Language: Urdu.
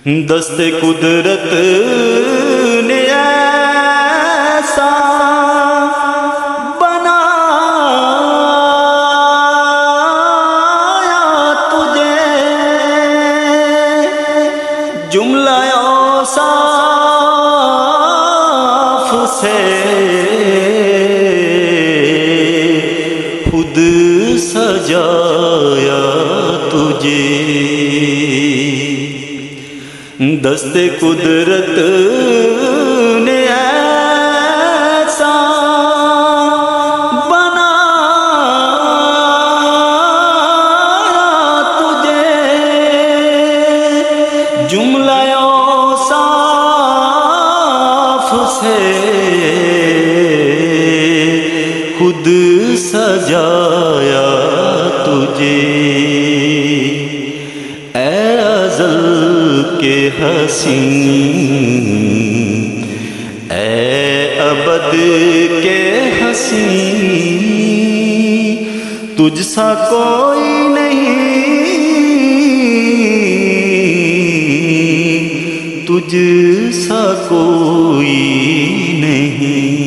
دست قدرت نے ایسا بنایا تجھے، جملہ اوصاف سے خود سجایا تجھے۔ دست قدرت نے ایسا بنایا تجھے، جملہ اوصاف سے خود سجایا تجھے۔ اے ازل کے حسین، اے ابد کے حسین، تجھ سا کوئی نہیں، تجھ سا کوئی نہیں۔